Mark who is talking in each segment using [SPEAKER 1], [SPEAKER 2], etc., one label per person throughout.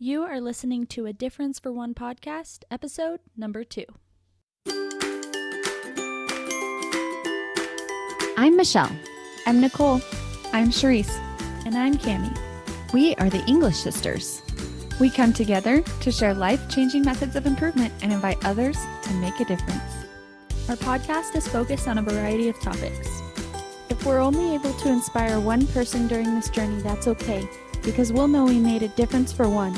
[SPEAKER 1] You are listening to a Difference for One podcast, episode number 2.
[SPEAKER 2] I'm Michelle.
[SPEAKER 3] I'm Nicole.
[SPEAKER 4] I'm Charisse.
[SPEAKER 1] And I'm Cammie.
[SPEAKER 2] We are the English sisters.
[SPEAKER 4] We come together to share life-changing methods of improvement and invite others to make a difference.
[SPEAKER 1] Our podcast is focused on a variety of topics.
[SPEAKER 3] If we're only able to inspire one person during this journey, that's okay, because we'll know we made a difference for one.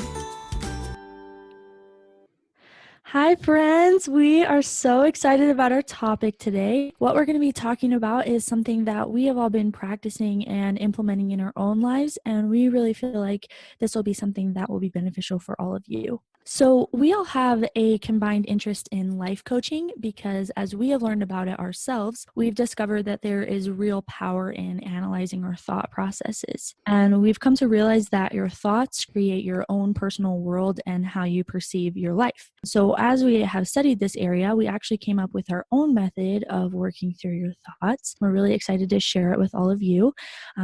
[SPEAKER 1] Hi friends, we are so excited about our topic today. What we're going to be talking about is something that we have all been practicing and implementing in our own lives, and we really feel like this will be something that will be beneficial for all of you. So we all have a combined interest in life coaching because as we have learned about it ourselves, we've discovered that there is real power in analyzing our thought processes. And we've come to realize that your thoughts create your own personal world and how you perceive your life. So as we have studied this area, we actually came up with our own method of working through your thoughts. We're really excited to share it with all of you.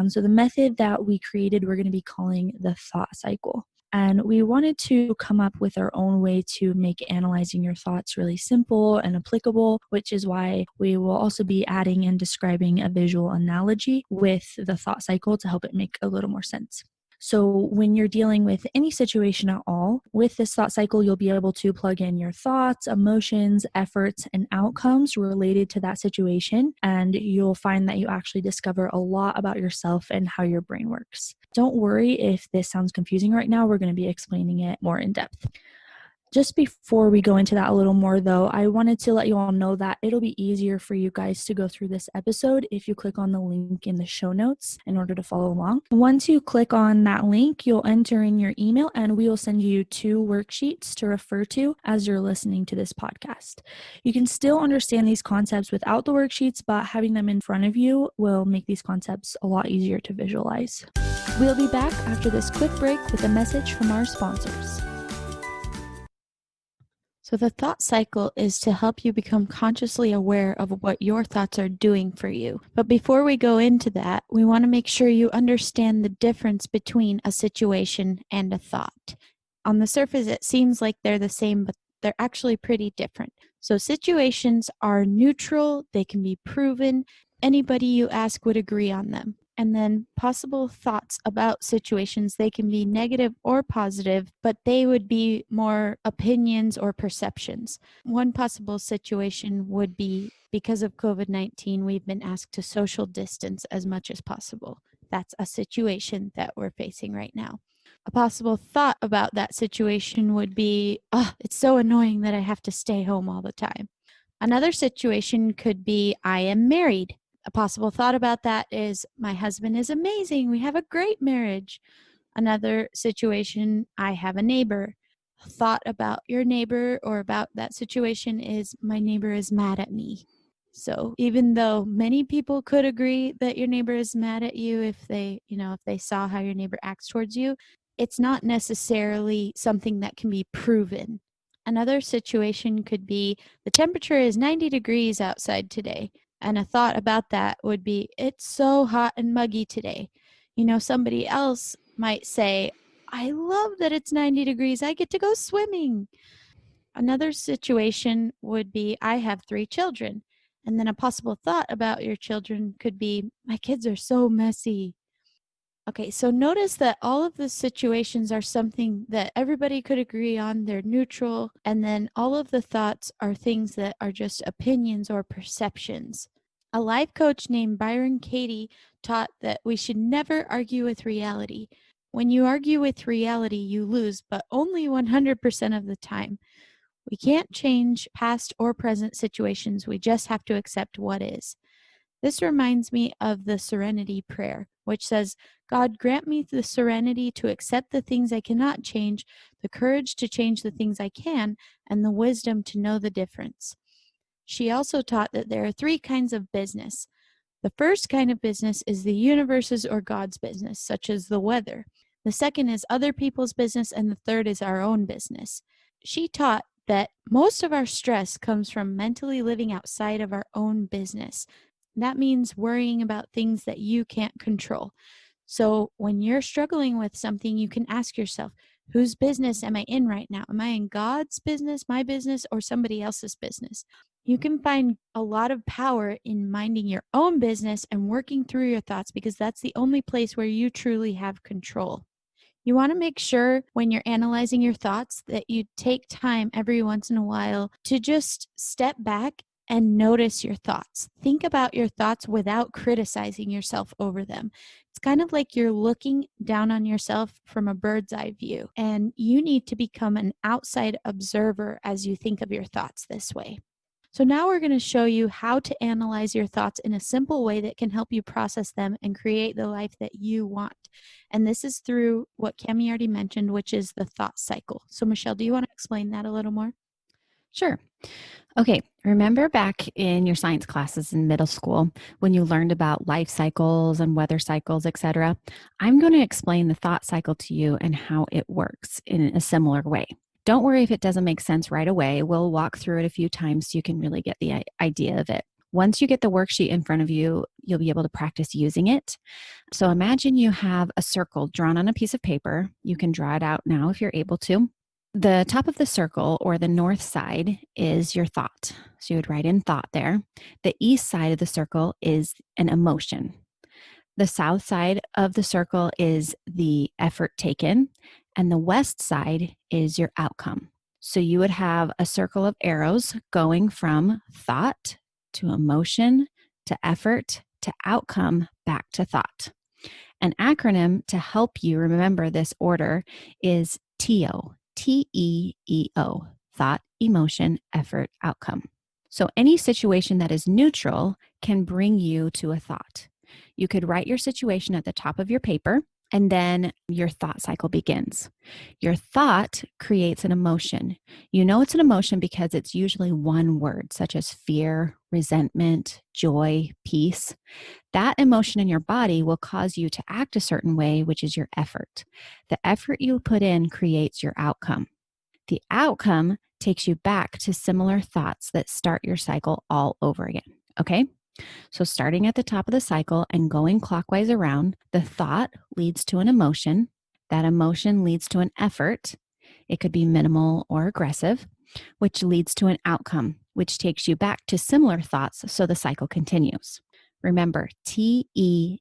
[SPEAKER 1] So the method that we created, we're going to be calling the thought cycle. And we wanted to come up with our own way to make analyzing your thoughts really simple and applicable, which is why we will also be adding and describing a visual analogy with the thought cycle to help it make a little more sense. So when you're dealing with any situation at all, with this thought cycle, you'll be able to plug in your thoughts, emotions, efforts, and outcomes related to that situation. And you'll find that you actually discover a lot about yourself and how your brain works. Don't worry if this sounds confusing right now. We're going to be explaining it more in depth. Just before we go into that a little more though, I wanted to let you all know that it'll be easier for you guys to go through this episode if you click on the link in the show notes in order to follow along. Once you click on that link, you'll enter in your email and we will send you 2 worksheets to refer to as you're listening to this podcast. You can still understand these concepts without the worksheets, but having them in front of you will make these concepts a lot easier to visualize. We'll be back after this quick break with a message from our sponsors.
[SPEAKER 3] So the thought cycle is to help you become consciously aware of what your thoughts are doing for you. But before we go into that, we want to make sure you understand the difference between a situation and a thought. On the surface, it seems like they're the same, but they're actually pretty different. So situations are neutral, they can be proven, anybody you ask would agree on them. And then possible thoughts about situations, they can be negative or positive, but they would be more opinions or perceptions. One possible situation would be because of COVID-19, we've been asked to social distance as much as possible. That's a situation that we're facing right now. A possible thought about that situation would be, it's so annoying that I have to stay home all the time. Another situation could be, I am married. A possible thought about that is, my husband is amazing. We have a great marriage. Another situation, I have a neighbor. A thought about your neighbor or about that situation is, my neighbor is mad at me. So even though many people could agree that your neighbor is mad at you if they saw how your neighbor acts towards you, it's not necessarily something that can be proven. Another situation could be, the temperature is 90 degrees outside today. And a thought about that would be, it's so hot and muggy today. Somebody else might say, I love that it's 90 degrees. I get to go swimming. Another situation would be, I have 3 children. And then a possible thought about your children could be, my kids are so messy. Okay, so notice that all of the situations are something that everybody could agree on. They're neutral. And then all of the thoughts are things that are just opinions or perceptions. A life coach named Byron Katie taught that we should never argue with reality. When you argue with reality, you lose, but only 100% of the time. We can't change past or present situations. We just have to accept what is. This reminds me of the serenity prayer, which says, God, grant me the serenity to accept the things I cannot change, the courage to change the things I can, and the wisdom to know the difference. She also taught that there are 3 kinds of business. The first kind of business is the universe's or God's business, such as the weather. The second is other people's business, and the third is our own business. She taught that most of our stress comes from mentally living outside of our own business. That means worrying about things that you can't control. So when you're struggling with something, you can ask yourself, Whose business am I in right now? Am I in God's business, my business, or somebody else's business? You can find a lot of power in minding your own business and working through your thoughts, because that's the only place where you truly have control. You want to make sure when you're analyzing your thoughts that you take time every once in a while to just step back and notice your thoughts. Think about your thoughts without criticizing yourself over them. It's kind of like you're looking down on yourself from a bird's eye view, and you need to become an outside observer as you think of your thoughts this way. So now we're going to show you how to analyze your thoughts in a simple way that can help you process them and create the life that you want. And this is through what Cami already mentioned, which is the thought cycle. So Michelle, do you want to explain that a little more?
[SPEAKER 2] Sure. Okay, remember back in your science classes in middle school when you learned about life cycles and weather cycles, etc.? I'm going to explain the thought cycle to you and how it works in a similar way. Don't worry if it doesn't make sense right away. We'll walk through it a few times so you can really get the idea of it. Once you get the worksheet in front of you, you'll be able to practice using it. So imagine you have a circle drawn on a piece of paper. You can draw it out now if you're able to. The top of the circle, or the north side, is your thought. So you would write in thought there. The east side of the circle is an emotion. The south side of the circle is the effort taken, and the west side is your outcome. So you would have a circle of arrows going from thought to emotion to effort to outcome back to thought. An acronym to help you remember this order is TEEO, TEEO, thought, emotion, effort, outcome. So any situation that is neutral can bring you to a thought. You could write your situation at the top of your paper, and then your thought cycle begins. Your thought creates an emotion. You know it's an emotion because it's usually one word, such as fear, resentment, joy, peace. That emotion in your body will cause you to act a certain way, which is your effort. The effort you put in creates your outcome. The outcome takes you back to similar thoughts that start your cycle all over again. Okay? So starting at the top of the cycle and going clockwise around, the thought leads to an emotion. That emotion leads to an effort. It could be minimal or aggressive, which leads to an outcome, which takes you back to similar thoughts, so the cycle continues. Remember, TEEO,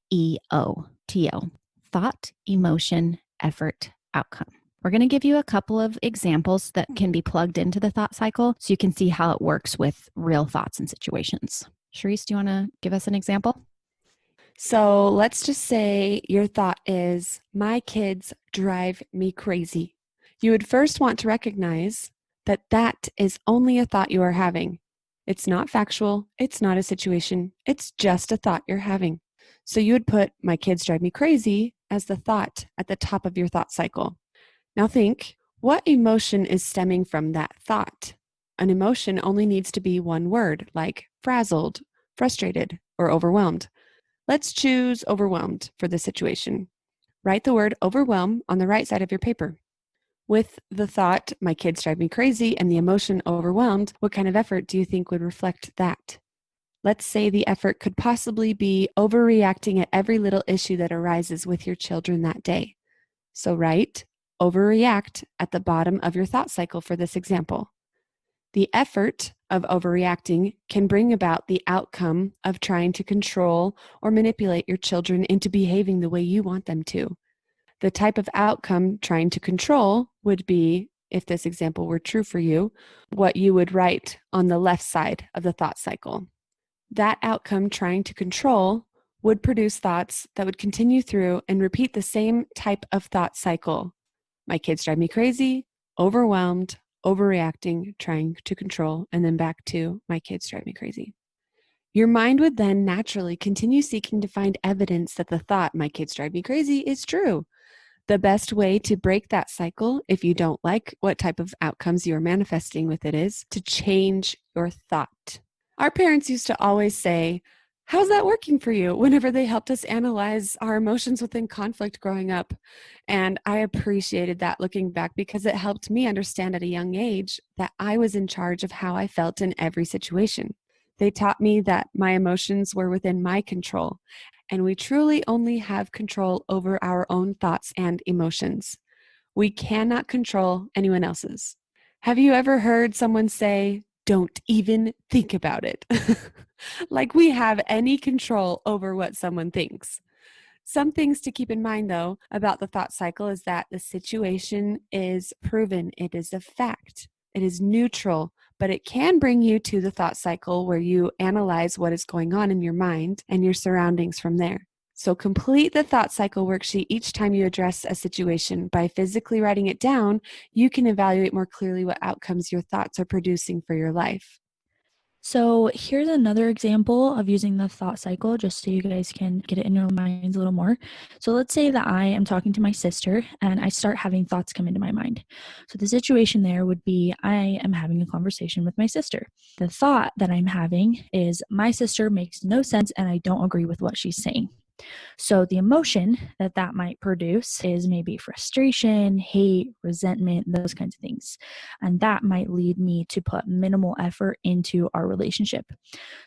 [SPEAKER 2] TEO, thought, emotion, effort, outcome. We're going to give you a couple of examples that can be plugged into the thought cycle so you can see how it works with real thoughts and situations. Sharice, do you want to give us an example?
[SPEAKER 5] So let's just say your thought is, my kids drive me crazy. You would first want to recognize that that is only a thought you are having. It's not factual. It's not a situation. It's just a thought you're having. So you would put, my kids drive me crazy, as the thought at the top of your thought cycle. Now think, what emotion is stemming from that thought? An emotion only needs to be one word, like frazzled, frustrated, or overwhelmed. Let's choose overwhelmed for this situation. Write the word overwhelm on the right side of your paper. With the thought, my kids drive me crazy, and the emotion overwhelmed, what kind of effort do you think would reflect that? Let's say the effort could possibly be overreacting at every little issue that arises with your children that day. So write overreact at the bottom of your thought cycle for this example. The effort of overreacting can bring about the outcome of trying to control or manipulate your children into behaving the way you want them to. The type of outcome trying to control would be, if this example were true for you, what you would write on the left side of the thought cycle. That outcome trying to control would produce thoughts that would continue through and repeat the same type of thought cycle. My kids drive me crazy, overwhelmed, overreacting, trying to control, and then back to my kids drive me crazy. Your mind would then naturally continue seeking to find evidence that the thought, my kids drive me crazy, is true. The best way to break that cycle, if you don't like what type of outcomes you are manifesting with it, is to change your thought. Our parents used to always say, how's that working for you? Whenever they helped us analyze our emotions within conflict growing up. And I appreciated that looking back, because it helped me understand at a young age that I was in charge of how I felt in every situation. They taught me that my emotions were within my control, and we truly only have control over our own thoughts and emotions. We cannot control anyone else's. Have you ever heard someone say, "Don't even think about it"? Like we have any control over what someone thinks. Some things to keep in mind, though, about the thought cycle is that the situation is proven. It is a fact. It is neutral, but it can bring you to the thought cycle where you analyze what is going on in your mind and your surroundings from there. So complete the thought cycle worksheet each time you address a situation. By physically writing it down, you can evaluate more clearly what outcomes your thoughts are producing for your life.
[SPEAKER 1] So here's another example of using the thought cycle, just so you guys can get it in your minds a little more. So let's say that I am talking to my sister and I start having thoughts come into my mind. So the situation there would be I am having a conversation with my sister. The thought that I'm having is my sister makes no sense and I don't agree with what she's saying. So the emotion that that might produce is maybe frustration, hate, resentment, those kinds of things. And that might lead me to put minimal effort into our relationship.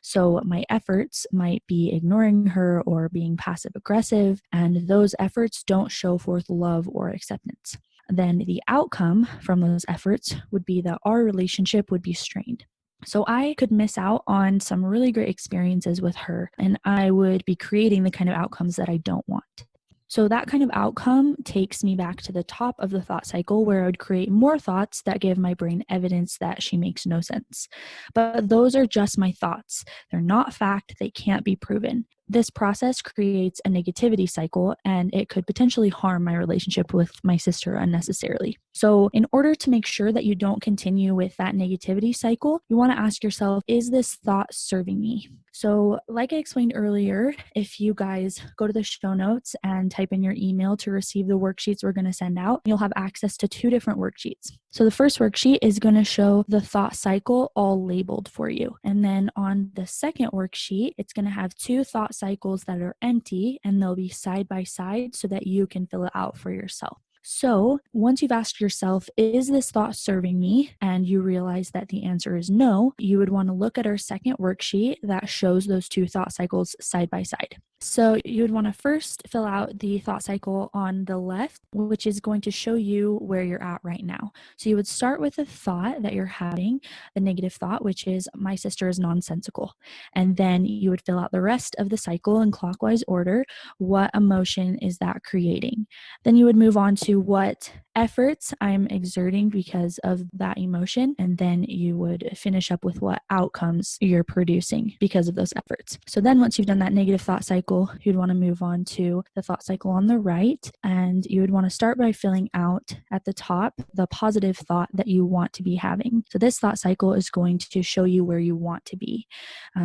[SPEAKER 1] So my efforts might be ignoring her or being passive aggressive, and those efforts don't show forth love or acceptance. Then the outcome from those efforts would be that our relationship would be strained. So I could miss out on some really great experiences with her, and I would be creating the kind of outcomes that I don't want. So that kind of outcome takes me back to the top of the thought cycle where I would create more thoughts that give my brain evidence that she makes no sense. But those are just my thoughts. They're not fact. They can't be proven. This process creates a negativity cycle and it could potentially harm my relationship with my sister unnecessarily. So, in order to make sure that you don't continue with that negativity cycle, you want to ask yourself, is this thought serving me? So, like I explained earlier, if you guys go to the show notes and type in your email to receive the worksheets we're going to send out, you'll have access to 2 different worksheets. So, the first worksheet is going to show the thought cycle all labeled for you. And then on the second worksheet, it's going to have 2 thought cycles that are empty and they'll be side by side so that you can fill it out for yourself. So once you've asked yourself, is this thought serving me? And you realize that the answer is no, you would want to look at our second worksheet that shows those 2 thought cycles side by side. So you would want to first fill out the thought cycle on the left, which is going to show you where you're at right now. So you would start with a thought that you're having, the negative thought, which is my sister is nonsensical. And then you would fill out the rest of the cycle in clockwise order. What emotion is that creating? Then you would move on to what efforts I'm exerting because of that emotion. And then you would finish up with what outcomes you're producing because of those efforts. So then once you've done that negative thought cycle, you'd want to move on to the thought cycle on the right. And you would want to start by filling out at the top the positive thought that you want to be having. So this thought cycle is going to show you where you want to be.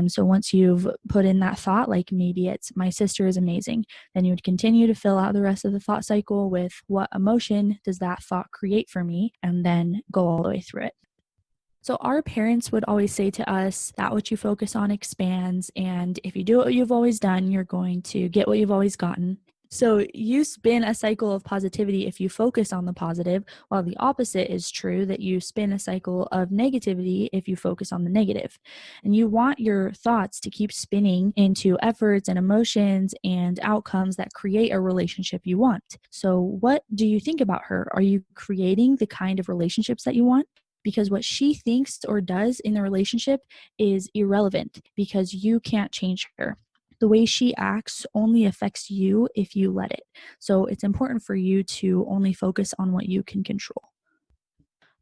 [SPEAKER 1] So once you've put in that thought, like maybe it's my sister is amazing, then you would continue to fill out the rest of the thought cycle with what emotion does that thought create for me, and then go all the way through it. So our parents would always say to us that what you focus on expands, and if you do what you've always done, you're going to get what you've always gotten. So you spin a cycle of positivity if you focus on the positive, while the opposite is true, that you spin a cycle of negativity if you focus on the negative. And you want your thoughts to keep spinning into efforts and emotions and outcomes that create a relationship you want. So what do you think about her? Are you creating the kind of relationships that you want? Because what she thinks or does in the relationship is irrelevant because you can't change her. The way she acts only affects you if you let it. So it's important for you to only focus on what you can control.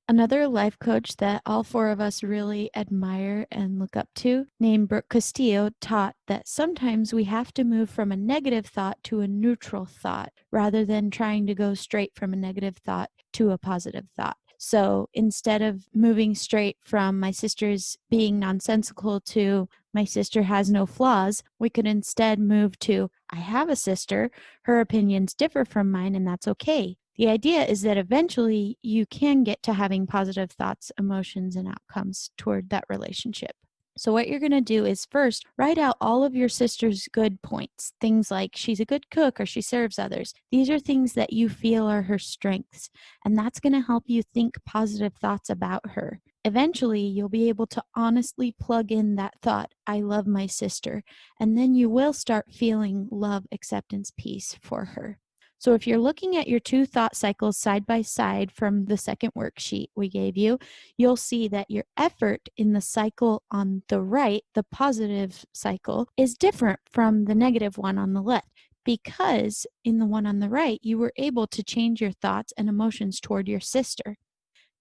[SPEAKER 3] Another life coach that all 4 of us really admire and look up to, named Brooke Castillo, taught that sometimes we have to move from a negative thought to a neutral thought rather than trying to go straight from a negative thought to a positive thought. So instead of moving straight from my sister's being nonsensical to my sister has no flaws, we could instead move to I have a sister, her opinions differ from mine, and that's okay. The idea is that eventually you can get to having positive thoughts, emotions, and outcomes toward that relationship. So what you're going to do is first write out all of your sister's good points. Things like she's a good cook or she serves others. These are things that you feel are her strengths, and that's going to help you think positive thoughts about her. Eventually, you'll be able to honestly plug in that thought, I love my sister, and then you will start feeling love, acceptance, peace for her. So if you're looking at your two thought cycles side by side from the second worksheet we gave you, you'll see that your effort in the cycle on the right, the positive cycle, is different from the negative one on the left, because in the one on the right, you were able to change your thoughts and emotions toward your sister.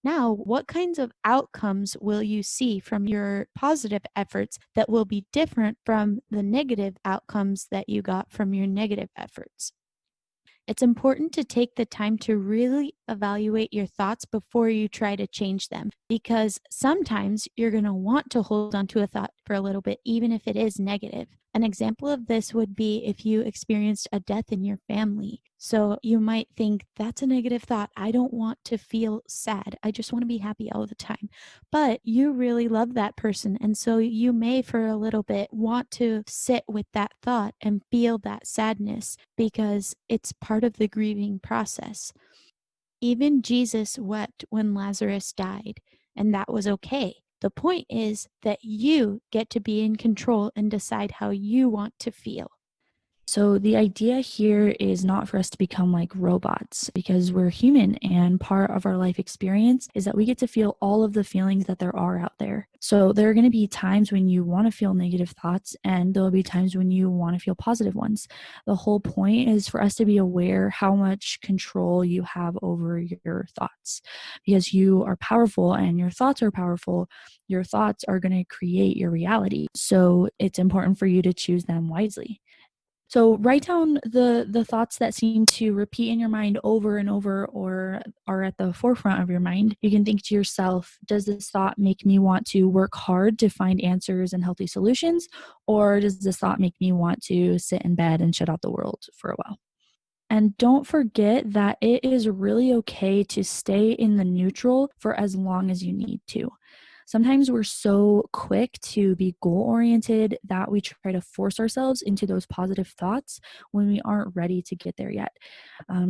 [SPEAKER 3] Now, what kinds of outcomes will you see from your positive efforts that will be different from the negative outcomes that you got from your negative efforts? It's important to take the time to really evaluate your thoughts before you try to change them, because sometimes you're going to want to hold on to a thought for a little bit, even if it is negative. An example of this would be if you experienced a death in your family. So you might think, that's a negative thought. I don't want to feel sad. I just want to be happy all the time. But you really love that person. And so you may, for a little bit, want to sit with that thought and feel that sadness because it's part of the grieving process. Even Jesus wept when Lazarus died, and that was okay. The point is that you get to be in control and decide how you want to feel.
[SPEAKER 1] So the idea here is not for us to become like robots, because we're human, and part of our life experience is that we get to feel all of the feelings that there are out there. So there are going to be times when you want to feel negative thoughts, and there will be times when you want to feel positive ones. The whole point is for us to be aware how much control you have over your thoughts, because you are powerful and your thoughts are powerful. Your thoughts are going to create your reality. So it's important for you to choose them wisely. So write down the thoughts that seem to repeat in your mind over and over, or are at the forefront of your mind. You can think to yourself, does this thought make me want to work hard to find answers and healthy solutions? Or does this thought make me want to sit in bed and shut out the world for a while? And don't forget that it is really okay to stay in the neutral for as long as you need to. Sometimes we're so quick to be goal-oriented that we try to force ourselves into those positive thoughts when we aren't ready to get there yet.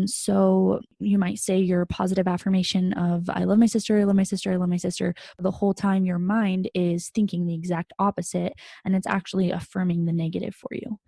[SPEAKER 1] So you might say your positive affirmation of, I love my sister, I love my sister, I love my sister. The whole time your mind is thinking the exact opposite, and it's actually affirming the negative for you.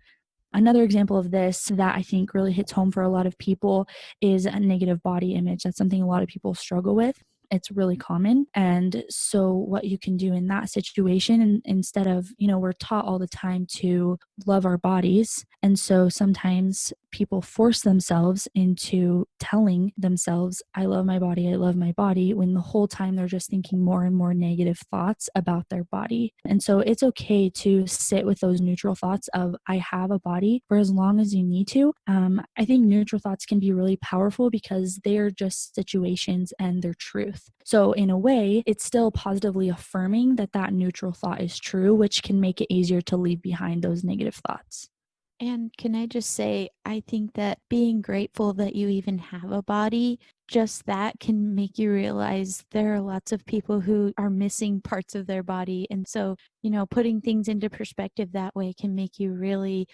[SPEAKER 1] Another example of this that I think really hits home for a lot of people is a negative body image. That's something a lot of people struggle with. It's really common. And so what you can do in that situation, instead of, we're taught all the time to love our bodies. And so sometimes people force themselves into telling themselves, I love my body, when the whole time they're just thinking more and more negative thoughts about their body. And so it's okay to sit with those neutral thoughts of, I have a body, for as long as you need to. I think neutral thoughts can be really powerful because they are just situations and they're truth. So in a way, it's still positively affirming that neutral thought is true, which can make it easier to leave behind those negative thoughts.
[SPEAKER 3] And can I just say, I think that being grateful that you even have a body, just that can make you realize there are lots of people who are missing parts of their body. And so, putting things into perspective that way can make you really,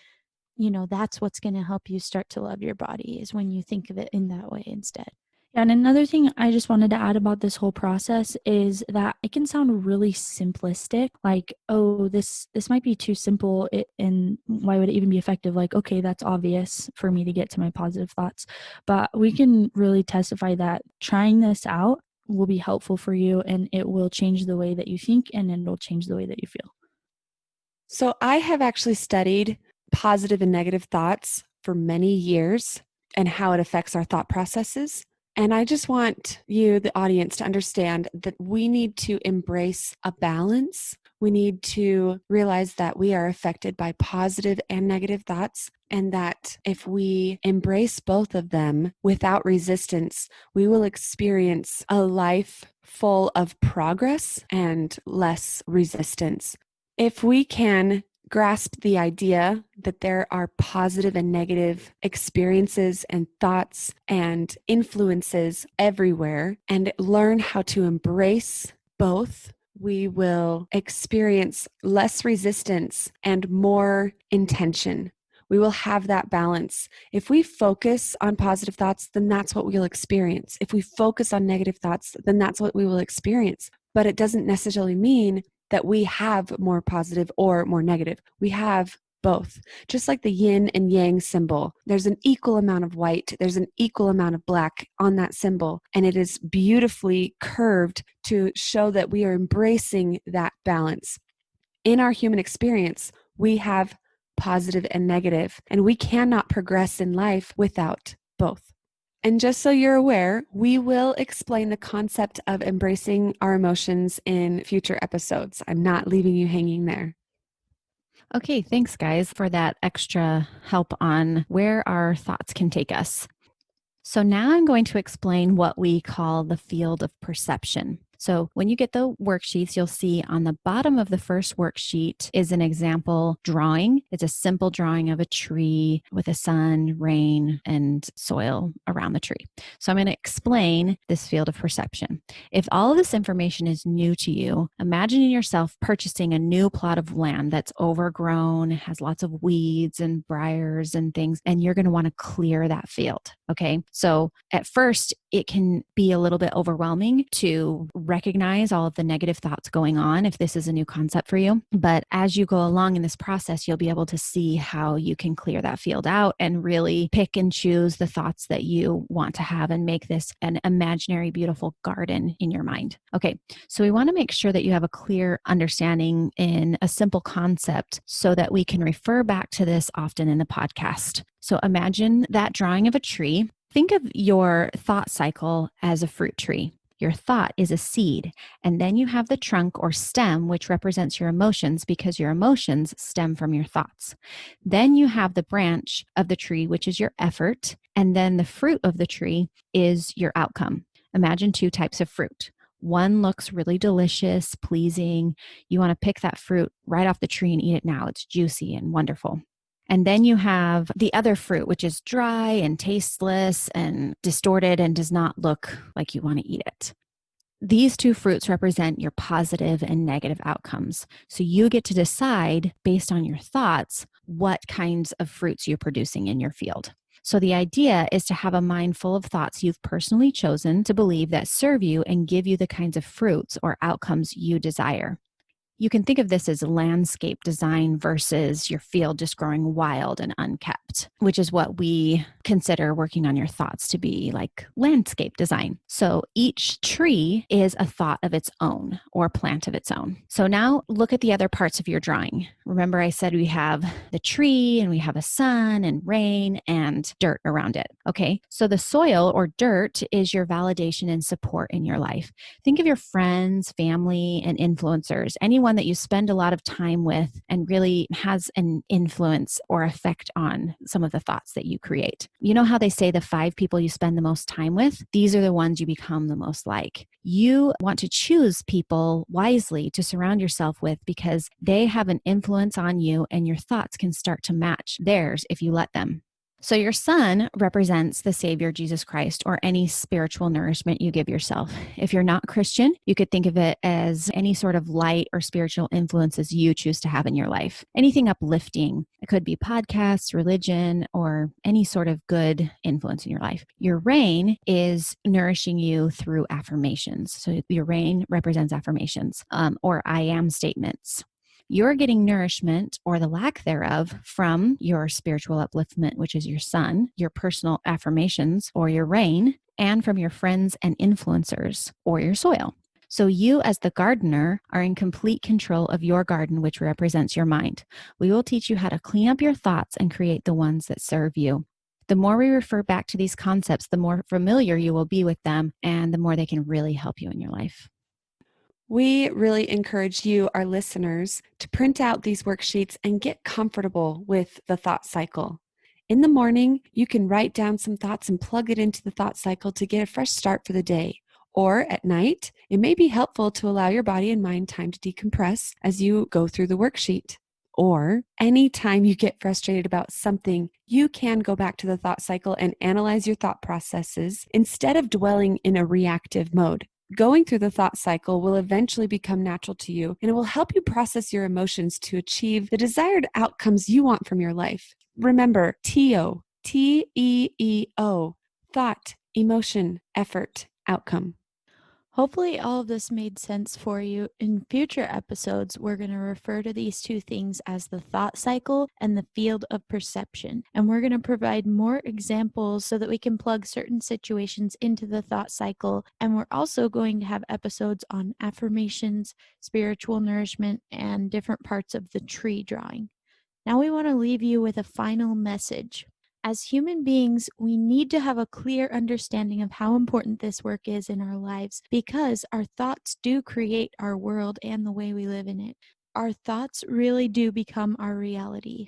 [SPEAKER 3] that's what's going to help you start to love your body, is when you think of it in that way instead.
[SPEAKER 1] And another thing I just wanted to add about this whole process is that it can sound really simplistic, like, oh, this might be too simple, and why would it even be effective? Like, okay, that's obvious for me to get to my positive thoughts. But we can really testify that trying this out will be helpful for you, and it will change the way that you think, and it'll change the way that you feel.
[SPEAKER 5] So I have actually studied positive and negative thoughts for many years and how it affects our thought processes. And I just want you, the audience, to understand that we need to embrace a balance. We need to realize that we are affected by positive and negative thoughts, and that if we embrace both of them without resistance, we will experience a life full of progress and less resistance. If we can grasp the idea that there are positive and negative experiences and thoughts and influences everywhere, and learn how to embrace both, we will experience less resistance and more intention. We will have that balance. If we focus on positive thoughts, then that's what we'll experience. If we focus on negative thoughts, then that's what we will experience. But it doesn't necessarily mean that we have more positive or more negative. We have both. Just like the yin and yang symbol, there's an equal amount of white, there's an equal amount of black on that symbol, and it is beautifully curved to show that we are embracing that balance. In our human experience, we have positive and negative, and we cannot progress in life without both. And just so you're aware, we will explain the concept of embracing our emotions in future episodes. I'm not leaving you hanging there.
[SPEAKER 2] Okay, thanks, guys, for that extra help on where our thoughts can take us. So now I'm going to explain what we call the field of perception. So when you get the worksheets, you'll see on the bottom of the first worksheet is an example drawing. It's a simple drawing of a tree with a sun, rain, and soil around the tree. So I'm going to explain this field of perception. If all of this information is new to you, imagine yourself purchasing a new plot of land that's overgrown, has lots of weeds and briars and things, and you're going to want to clear that field. Okay. So at first, it can be a little bit overwhelming to recognize all of the negative thoughts going on if this is a new concept for you. But as you go along in this process, you'll be able to see how you can clear that field out and really pick and choose the thoughts that you want to have and make this an imaginary, beautiful garden in your mind. Okay. So we want to make sure that you have a clear understanding in a simple concept so that we can refer back to this often in the podcast. So imagine that drawing of a tree. Think of your thought cycle as a fruit tree. Your thought is a seed, and then you have the trunk or stem, which represents your emotions because your emotions stem from your thoughts. Then you have the branch of the tree, which is your effort, and then the fruit of the tree is your outcome. Imagine two types of fruit. One looks really delicious, pleasing. You want to pick that fruit right off the tree and eat it now. It's juicy and wonderful. And then you have the other fruit, which is dry and tasteless and distorted and does not look like you want to eat it. These two fruits represent your positive and negative outcomes. So you get to decide based on your thoughts what kinds of fruits you're producing in your field. So the idea is to have a mind full of thoughts you've personally chosen to believe that serve you and give you the kinds of fruits or outcomes you desire. You can think of this as landscape design versus your field just growing wild and unkept, which is what we consider working on your thoughts to be like landscape design. So each tree is a thought of its own or plant of its own. So now look at the other parts of your drawing. Remember I said we have the tree and we have a sun and rain and dirt around it. Okay, so the soil or dirt is your validation and support in your life. Think of your friends, family, and influencers, anyone that you spend a lot of time with and really has an influence or effect on some of the thoughts that you create. You know how they say the 5 people you spend the most time with? These are the ones you become the most like. You want to choose people wisely to surround yourself with because they have an influence on you and your thoughts can start to match theirs if you let them. So your sun represents the Savior, Jesus Christ, or any spiritual nourishment you give yourself. If you're not Christian, you could think of it as any sort of light or spiritual influences you choose to have in your life. Anything uplifting. It could be podcasts, religion, or any sort of good influence in your life. Your rain is nourishing you through affirmations. So your rain represents affirmations or I am statements. You're getting nourishment or the lack thereof from your spiritual upliftment, which is your sun, your personal affirmations or your rain, and from your friends and influencers or your soil. So you as the gardener are in complete control of your garden, which represents your mind. We will teach you how to clean up your thoughts and create the ones that serve you. The more we refer back to these concepts, the more familiar you will be with them and the more they can really help you in your life.
[SPEAKER 5] We really encourage you, our listeners, to print out these worksheets and get comfortable with the thought cycle. In the morning, you can write down some thoughts and plug it into the thought cycle to get a fresh start for the day. Or at night, it may be helpful to allow your body and mind time to decompress as you go through the worksheet. Or anytime you get frustrated about something, you can go back to the thought cycle and analyze your thought processes instead of dwelling in a reactive mode. Going through the thought cycle will eventually become natural to you, and it will help you process your emotions to achieve the desired outcomes you want from your life. Remember, TEEO, T-E-E-O, thought, emotion, effort, outcome.
[SPEAKER 3] Hopefully, all of this made sense for you. In future episodes, we're going to refer to these two things as the thought cycle and the field of perception. And we're going to provide more examples so that we can plug certain situations into the thought cycle. And we're also going to have episodes on affirmations, spiritual nourishment, and different parts of the tree drawing. Now, we want to leave you with a final message. As human beings, we need to have a clear understanding of how important this work is in our lives because our thoughts do create our world and the way we live in it. Our thoughts really do become our reality.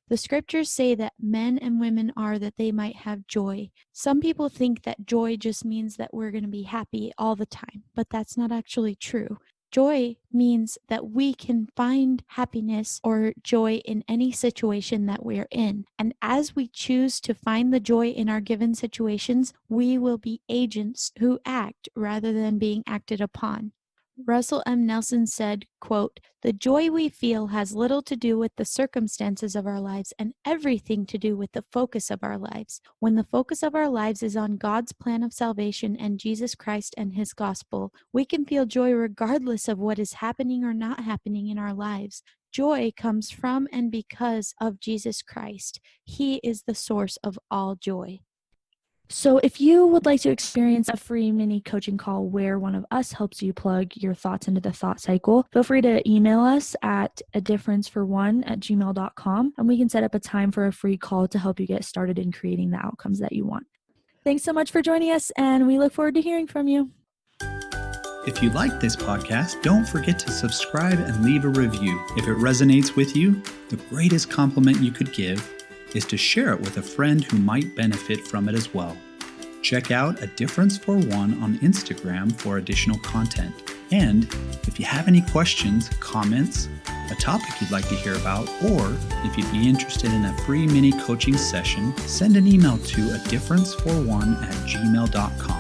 [SPEAKER 3] The scriptures say that men and women are that they might have joy. Some people think that joy just means that we're going to be happy all the time, but that's not actually true. Joy means that we can find happiness or joy in any situation that we're in. And as we choose to find the joy in our given situations, we will be agents who act rather than being acted upon. Russell M. Nelson said, quote, "The joy we feel has little to do with the circumstances of our lives and everything to do with the focus of our lives. When the focus of our lives is on God's plan of salvation and Jesus Christ and his gospel, we can feel joy regardless of what is happening or not happening in our lives. Joy comes from and because of Jesus Christ. He is the source of all joy."
[SPEAKER 1] So if you would like to experience a free mini coaching call where one of us helps you plug your thoughts into the thought cycle, feel free to email us at adifferenceforone@gmail.com, and we can set up a time for a free call to help you get started in creating the outcomes that you want. Thanks so much for joining us, and we look forward to hearing from you.
[SPEAKER 6] If you like this podcast, don't forget to subscribe and leave a review. If it resonates with you, the greatest compliment you could give is to share it with a friend who might benefit from it as well. Check out A Difference for One on Instagram for additional content. And if you have any questions, comments, a topic you'd like to hear about, or if you'd be interested in a free mini coaching session, send an email to adifferenceforone@gmail.com.